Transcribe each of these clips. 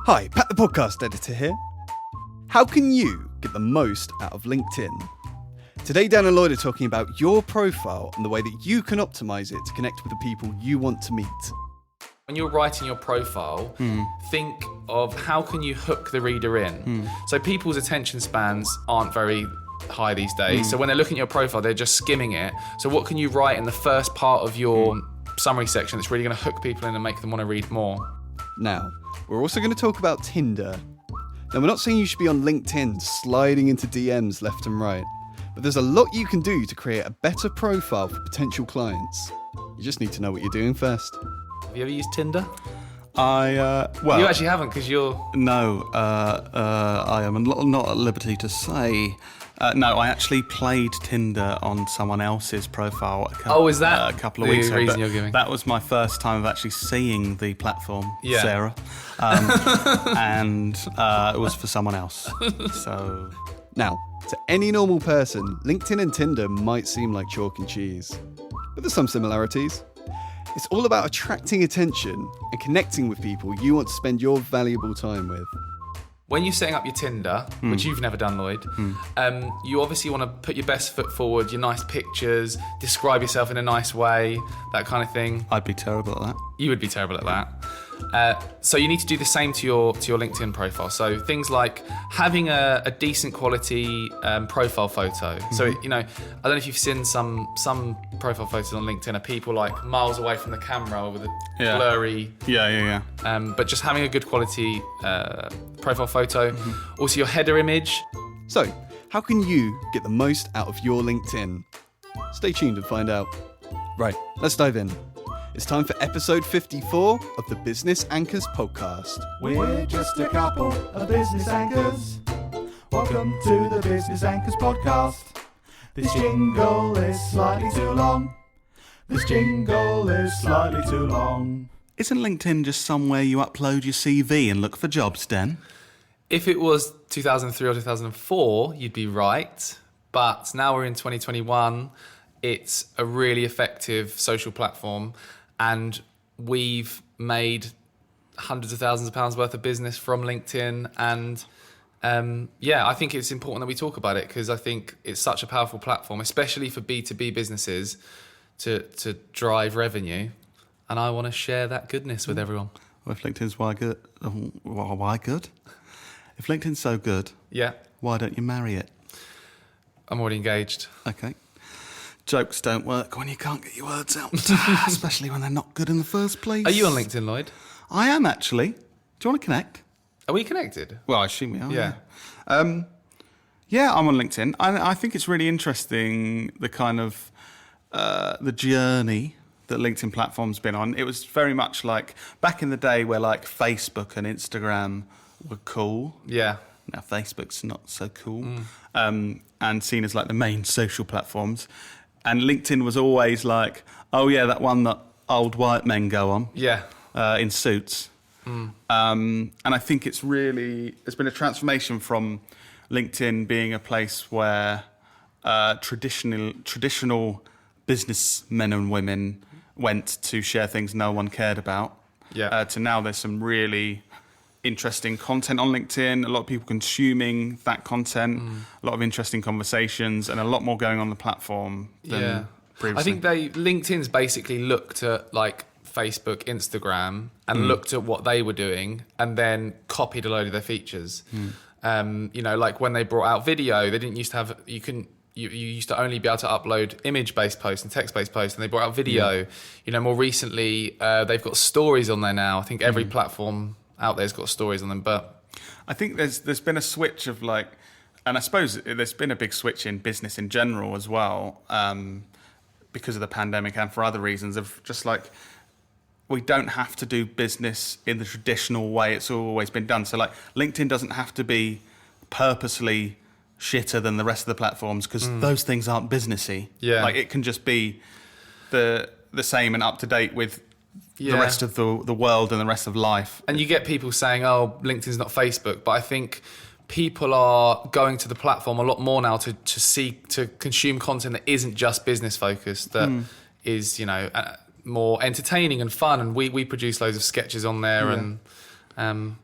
Hi, Pat the podcast editor here. How can you get the most out of LinkedIn? Today, Dan and Lloyd are talking about your profile and the way that you can optimize it to connect with the people you want to meet. When you're writing your profile, think of how can you hook the reader in. So people's attention spans aren't very high these days. So when they're looking at your profile, they're just skimming it. So what can you write in the first part of your summary section that's really going to hook people in and make them want to read more? Now, we're also going to talk about Tinder. Now, we're not saying you should be on LinkedIn sliding into DMs left and right, but there's a lot you can do to create a better profile for potential clients. You just need to know what you're doing first. Have you ever used Tinder? Well, You actually haven't because you're... no, I am not at liberty to say. No, I actually played Tinder on someone else's profile Is that a couple of the weeks ago. reason but you're giving? That was my first time of actually seeing the platform, Yeah. Sarah. And it was for someone else. So, Now, to any normal person, LinkedIn and Tinder might seem like chalk and cheese, but there's some similarities. It's all about attracting attention and connecting with people you want to spend your valuable time with. When you're setting up your Tinder, which you've never done, Lloyd, you obviously want to put your best foot forward, your nice pictures, describe yourself in a nice way, that kind of thing. I'd be terrible at that. You would be terrible at that. So you need to do the same to your LinkedIn profile. So things like having a decent quality profile photo. So I don't know if you've seen some profile photos on LinkedIn are people like miles away from the camera with a blurry. Yeah. But just having a good quality profile photo. Also your header image. So, how can you get the most out of your LinkedIn? Stay tuned and find out. Right, let's dive in. It's time for episode 54 of the Business Anchors podcast. We're just a couple of business anchors. Welcome to the Business Anchors podcast. This jingle is slightly too long. This jingle is slightly too long. Isn't LinkedIn just somewhere you upload your CV and look for jobs, Dan? If it was 2003 or 2004, you'd be right. But now we're in 2021. It's a really effective social platform. And we've made hundreds of thousands of pounds worth of business from LinkedIn. And I think it's important that we talk about it because I think it's such a powerful platform, especially for B2B businesses to drive revenue. And I want to share that goodness with everyone. Well, if LinkedIn's why good? Why good? If LinkedIn's so good, why don't you marry it? I'm already engaged. Okay. Jokes don't work when you can't get your words out, especially when they're not good in the first place. Are you on LinkedIn, Lloyd? I am, actually. Do you want to connect? Are we connected? Well, I assume we are. Yeah. I'm on LinkedIn. I think it's really interesting the kind of the journey that LinkedIn platform's been on. It was very much like back in the day where like Facebook and Instagram were cool. Yeah. Now Facebook's not so cool, and seen as like the main social platforms. And LinkedIn was always like, oh yeah, that one that old white men go on. Yeah. In suits. And I think there's been a transformation from LinkedIn being a place where traditional businessmen and women went to share things no one cared about. Yeah. To now there's some really interesting content on LinkedIn, a lot of people consuming that content, a lot of interesting conversations, and a lot more going on the platform than previously. I think LinkedIn's basically looked at like Facebook, Instagram, and looked at what they were doing, and then copied a load of their features. Like when they brought out video, they didn't used to have you used to only be able to upload image-based posts and text-based posts, and they brought out video. More recently, they've got stories on there now. I think every platform out there's got stories on them, but I think there's been a switch of like, and I suppose there's been a big switch in business in general as well, because of the pandemic and for other reasons of just like, we don't have to do business in the traditional way it's always been done. So like LinkedIn doesn't have to be purposely shitter than the rest of the platforms because those things aren't businessy. Yeah. Like it can just be the same and up to date with the rest of the world and the rest of life. And you get people saying, oh, LinkedIn's not Facebook, but I think people are going to the platform a lot more now to consume content that isn't just business focused, that is, more entertaining and fun. And we produce loads of sketches on there. And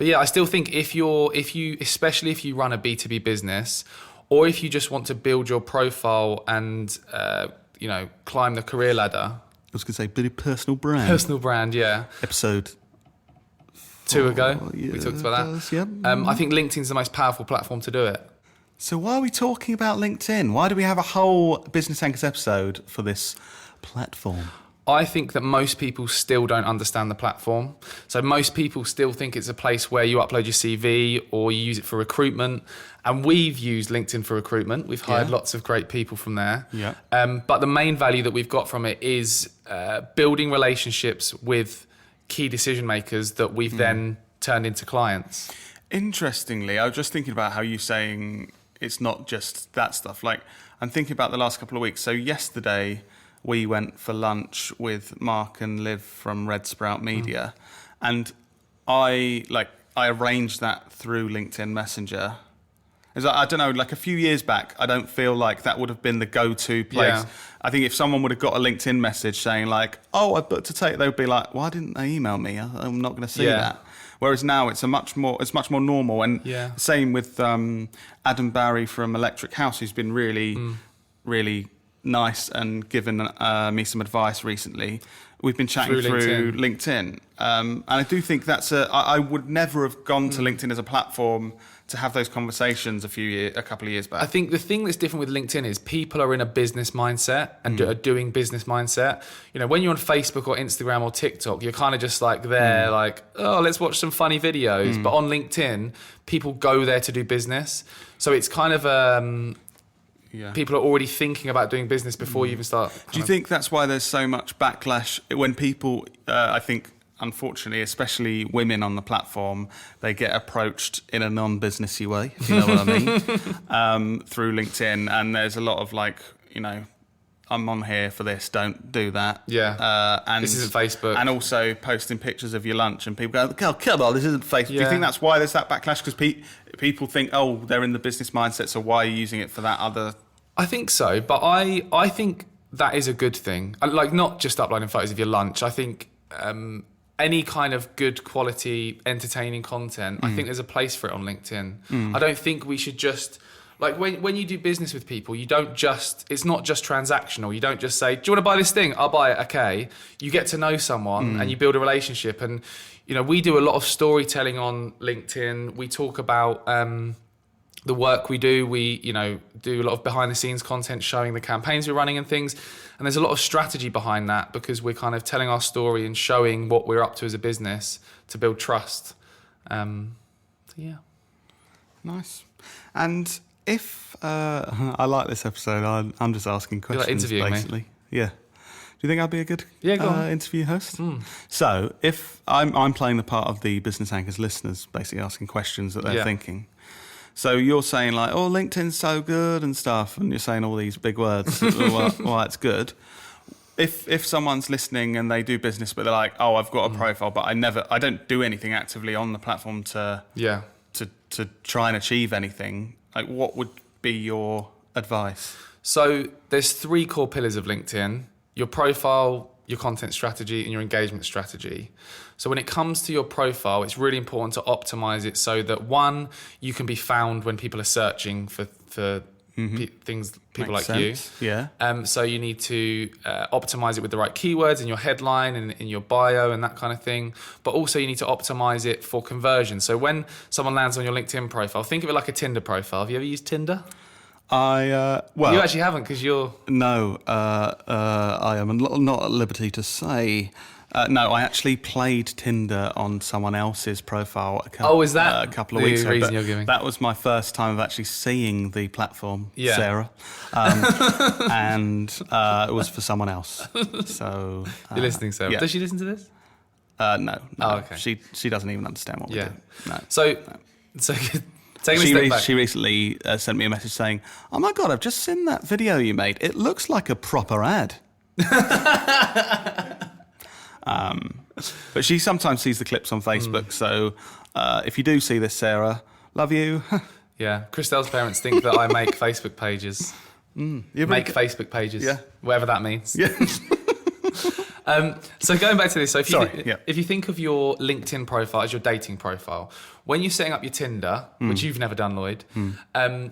But yeah, I still think especially if you run a B2B business, or if you just want to build your profile and climb the career ladder. I was going to say, bit of personal brand. Personal brand, yeah. Episode 2 ago, yeah, we talked about that. Yep. I think LinkedIn's the most powerful platform to do it. So why are we talking about LinkedIn? Why do we have a whole Business Anchors episode for this platform? I think that most people still don't understand the platform. So most people still think it's a place where you upload your CV or you use it for recruitment. And we've used LinkedIn for recruitment. We've hired lots of great people from there. Yeah. But the main value that we've got from it is building relationships with key decision makers that we've then turned into clients. Interestingly, I was just thinking about how you're saying it's not just that stuff. Like, I'm thinking about the last couple of weeks. So yesterday, we went for lunch with Mark and Liv from Red Sprout Media, and I arranged that through LinkedIn Messenger. I don't know, like a few years back, I don't feel like that would have been the go-to place. Yeah. I think if someone would have got a LinkedIn message saying like, "Oh, I've booked to take," they would be like, "Why didn't they email me? I'm not going to see that." Whereas now it's much more normal, and same with Adam Barry from Electric House, who's been really nice and given me some advice recently. We've been chatting through LinkedIn. And I do think I would never have gone to LinkedIn as a platform to have those conversations a couple of years back. I think the thing that's different with LinkedIn is people are in a business mindset and are doing business mindset. When you're on Facebook or Instagram or TikTok, you're kind of just like there, like, oh, let's watch some funny videos. But on LinkedIn, people go there to do business. So it's kind of people are already thinking about doing business before you even start. Do you think that's why there's so much backlash when people, I think, unfortunately, especially women on the platform, they get approached in a non-businessy way, if you know what I mean, through LinkedIn. And there's a lot of like, I'm on here for this, don't do that. Yeah. And this isn't Facebook. And also posting pictures of your lunch, and people go, "Oh, come on, this isn't Facebook." Yeah. Do you think that's why there's that backlash? Because people think, oh, they're in the business mindset, so why are you using it for that other... I think so, but I think that is a good thing. Like, not just uploading photos of your lunch. I think any kind of good quality, entertaining content, I think there's a place for it on LinkedIn. I don't think we should just... Like, when you do business with people, you don't just... It's not just transactional. You don't just say, do you want to buy this thing? I'll buy it, okay. You get to know someone and you build a relationship. And, we do a lot of storytelling on LinkedIn. We talk about the work we do. We, do a lot of behind-the-scenes content showing the campaigns we're running and things. And there's a lot of strategy behind that because we're kind of telling our story and showing what we're up to as a business to build trust. Yeah. Nice. And... If I like this episode, I'm just asking questions. You're like interviewing basically. me. Yeah. Do you think I'd be a good go on. interview host? So if I'm playing the part of the Business Anchors listeners, basically asking questions that they're thinking. So you're saying like, "Oh, LinkedIn's so good" and stuff, and you're saying all these big words. Why it's good. If someone's listening and they do business, but they're like, "Oh, I've got a profile, but I don't do anything actively on the platform to try and achieve anything." Like, what would be your advice? So there's 3 core pillars of LinkedIn: your profile, your content strategy, and your engagement strategy. So when it comes to your profile, it's really important to optimize it so that, one, you can be found when people are searching for things, people Makes like sense. you. Yeah. So you need to optimize it with the right keywords in your headline and in your bio and that kind of thing. But also you need to optimize it for conversion. So when someone lands on your LinkedIn profile, think of it like a Tinder profile. Have you ever used Tinder? Well, you actually haven't because you're... No, I am not at liberty to say. No, I actually played Tinder on someone else's profile a couple of weeks ago. Reason you're giving? That was my first time of actually seeing the platform, Sarah. And it was for someone else. So you're listening, Sarah. Yeah. Does she listen to this? No. Oh, okay. She doesn't even understand what we do. No. So taking a step back. She recently sent me a message saying, "Oh my God, I've just seen that video you made. It looks like a proper ad." But she sometimes sees the clips on Facebook. So if you do see this, Sarah, love you. Yeah, Christelle's parents think that I make Facebook pages. Facebook pages. Yeah. Whatever that means. Yeah. So going back to this, so if you, Sorry, yeah. if you think of your LinkedIn profile as your dating profile, when you're setting up your Tinder, which you've never done, Lloyd,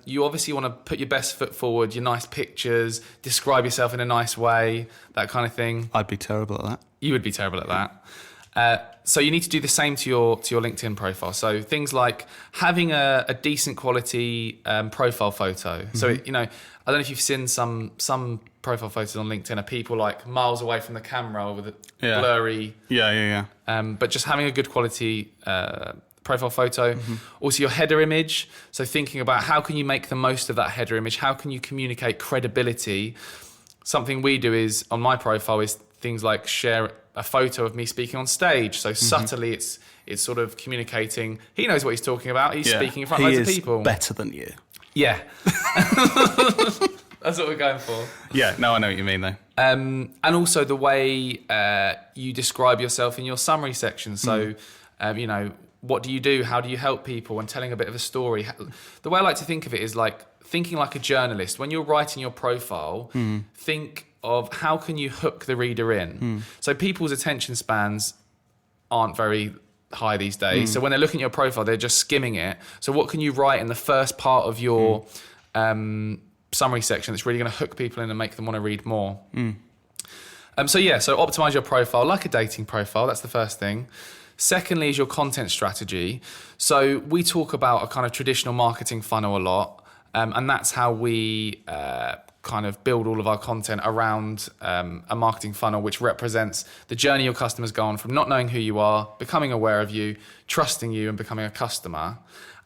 you obviously want to put your best foot forward, your nice pictures, describe yourself in a nice way, that kind of thing. I'd be terrible at that. You would be terrible at that. So you need to do the same to your LinkedIn profile. So things like having a decent quality profile photo. So I don't know if you've seen some profile photos on LinkedIn of people like miles away from the camera with a blurry. Yeah. But just having a good quality profile photo. Also your header image. So thinking about how can you make the most of that header image? How can you communicate credibility? Something we do is on my profile is things like share a photo of me speaking on stage. So subtly it's sort of communicating. He knows what he's talking about. He's speaking in front of loads of people. Better than you. Yeah. That's what we're going for. Yeah, no, I know what you mean though. And also the way you describe yourself in your summary section. So, what do you do? How do you help people? And telling a bit of a story. The way I like to think of it is like thinking like a journalist. When you're writing your profile, think of how can you hook the reader in. So people's attention spans aren't very high these days. So when they're looking at your profile, they're just skimming it. So what can you write in the first part of your summary section that's really going to hook people in and make them want to read more? So optimize your profile like a dating profile. That's the first thing. Secondly is your content strategy. So we talk about a kind of traditional marketing funnel a lot, and that's how we kind of build all of our content around a marketing funnel which represents the journey your customers go on from not knowing who you are, becoming aware of you, trusting you, and becoming a customer.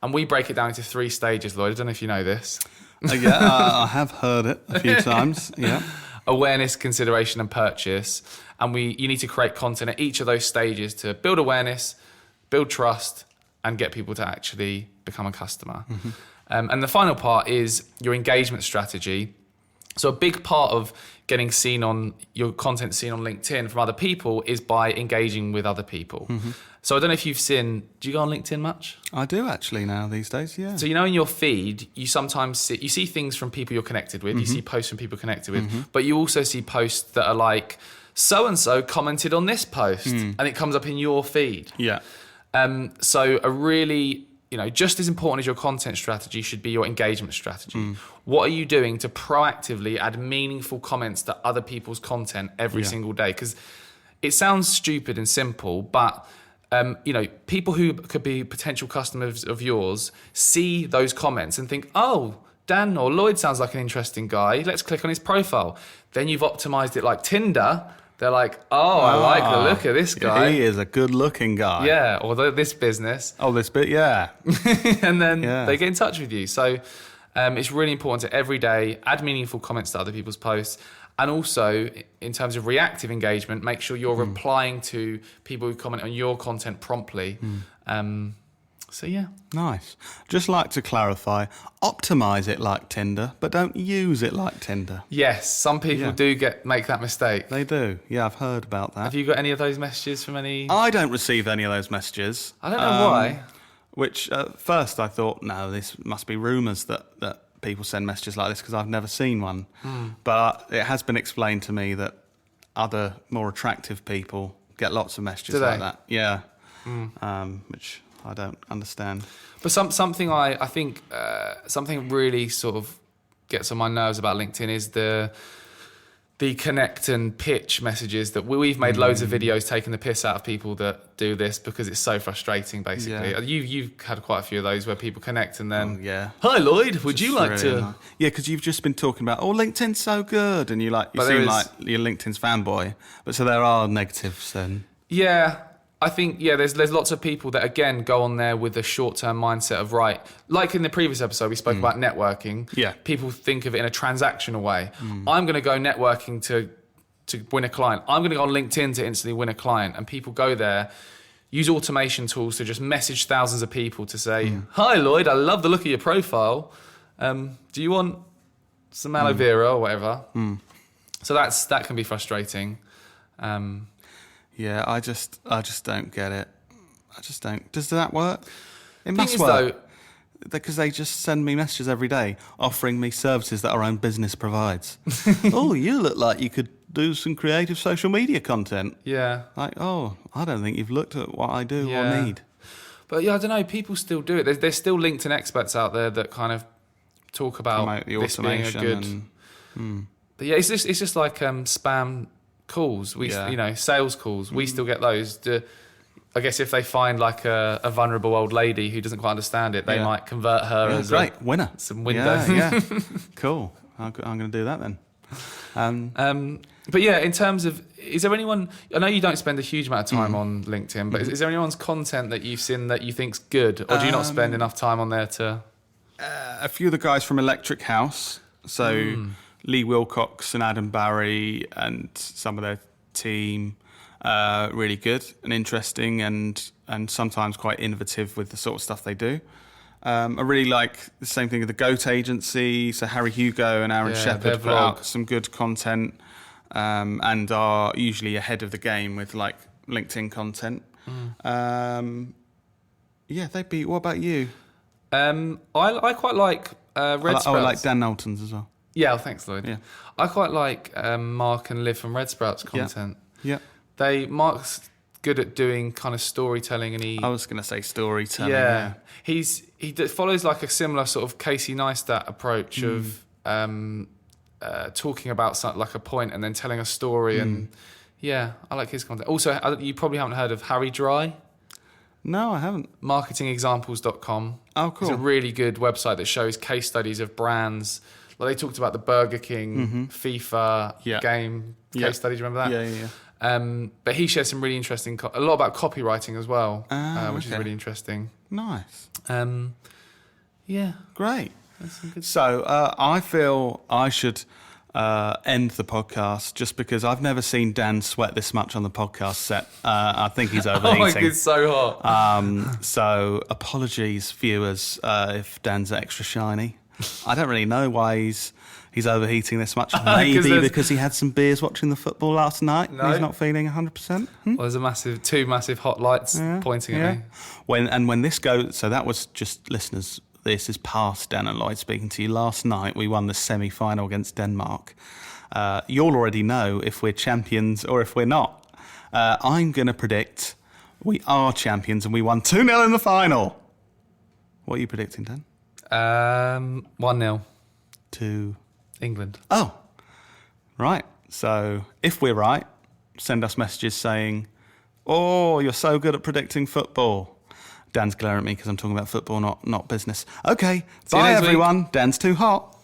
And we break it down into 3 stages, Lloyd. I don't know if you know this. I have heard it a few times. Yeah. Awareness, consideration, and purchase. And you need to create content at each of those stages to build awareness, build trust, and get people to actually become a customer. And the final part is your engagement strategy. So a big part of getting your content seen on LinkedIn from other people is by engaging with other people. So I don't know if you've seen, do you go on LinkedIn much? I do actually now these days, yeah. So in your feed, you sometimes see things from people you're connected with, you see posts from people connected with, but you also see posts that are like, so-and-so commented on this post, and it comes up in your feed. Yeah. So a really, just as important as your content strategy should be your engagement strategy. What are you doing to proactively add meaningful comments to other people's content every single day? Because it sounds stupid and simple, but people who could be potential customers of yours see those comments and think, oh, Dan or Lloyd sounds like an interesting guy. Let's click on his profile. Then you've optimized it like Tinder. They're like, oh, I like the look of this guy. He is a good-looking guy. Yeah, or this business. Oh, this bit, yeah. And then they get in touch with you. So it's really important to every day add meaningful comments to other people's posts. And also, in terms of reactive engagement, make sure you're replying to people who comment on your content promptly. So, yeah. Nice. Just like to clarify, optimise it like Tinder, but don't use it like Tinder. Yes, some people do make that mistake. They do. Yeah, I've heard about that. Have you got any of those messages from any... I don't receive any of those messages. I don't know why. Which, at first I thought, no, this must be rumours that people send messages like this because I've never seen one. But it has been explained to me that other more attractive people get lots of messages like that. Yeah. Which I don't understand. But something I think something really sort of gets on my nerves about LinkedIn is the connect and pitch messages that we've made loads of videos taking the piss out of people that do this because it's so frustrating, basically. Yeah. You've had quite a few of those where people connect and then, hi Lloyd, would you like to... Nice. Yeah, because you've just been talking about, LinkedIn's so good, and you seem like you're LinkedIn's fanboy. But so there are negatives then. Yeah. I think, there's lots of people that, again, go on there with a short-term mindset of, right, like in the previous episode, we spoke about networking. Yeah. People think of it in a transactional way. I'm going to go networking to win a client. I'm going to go on LinkedIn to instantly win a client. And people go there, use automation tools to just message thousands of people to say, hi, Lloyd, I love the look of your profile. Do you want some aloe vera or whatever? So that can be frustrating. Yeah, I just don't get it. I just don't. Does that work? It Thing must is, work. though, because they just send me messages every day offering me services that our own business provides. Oh, you look like you could do some creative social media content. Yeah. Like, oh, I don't think you've looked at what I do Yeah. or need. But yeah, I don't know. People still do it. There's still LinkedIn experts out there that kind of talk about Promote the this being a automation good. But yeah, it's just like spam calls. Sales calls. We still get those. I guess if they find like a vulnerable old lady who doesn't quite understand it, they Yeah. might convert her as great winner. some window. Yeah. Cool. I'm going to do that then. But yeah, in terms of, is there anyone? I know you don't spend a huge amount of time on LinkedIn, but is there anyone's content that you've seen that you think's good, or do you not spend enough time on there to? A few of the guys from Electric House, so Lee Wilcox and Adam Barry and some of their team, really good and interesting and sometimes quite innovative with the sort of stuff they do. I really like the same thing with the Goat Agency, so Harry Hugo and Aaron Yeah, Shepherd their put out vlog. some good content and are usually ahead of the game with like LinkedIn content. They'd be. What about you? I quite like Red Sprouts. I like Dan Knowlton's as well. Yeah, thanks, Lloyd. Yeah. I quite like Mark and Liv from Red Sprouts content. Yeah. Mark's good at doing kind of storytelling, and he I was going to say storytelling. yeah, he follows like a similar sort of Casey Neistat approach of talking about something like a point and then telling a story, and yeah, I like his content. Also, you probably haven't heard of Harry Dry. No, I haven't. Marketingexamples.com. Oh, cool. It's a really good website that shows case studies of brands. Like they talked about the Burger King, FIFA Yeah. game case Yeah. studies. Remember that? Yeah. But he shares some really interesting, a lot about copywriting as well, which is okay. really interesting. Nice. Yeah. Great. So I feel I should end the podcast just because I've never seen Dan sweat this much on the podcast set. I think he's Oh my overheating. God, it's so hot. So apologies, viewers, if Dan's extra shiny. I don't really know why he's overheating this much. Maybe there's- because he had some beers watching the football last night. No. And he's not feeling 100%. Well, there's two massive hot lights pointing at me. When this goes, so that was just listeners. This is past Dan and Lloyd speaking to you. Last night we won the semi-final against Denmark. You'll already know if we're champions or if we're not. I'm going to predict we are champions and we won 2-0 in the final. What are you predicting, Dan? 1-0 To England. Oh, right. So if we're right, send us messages saying, "Oh, you're so good at predicting football." Dan's glaring at me because I'm talking about football, not business. Okay, See you bye next week. everyone. Dan's too hot.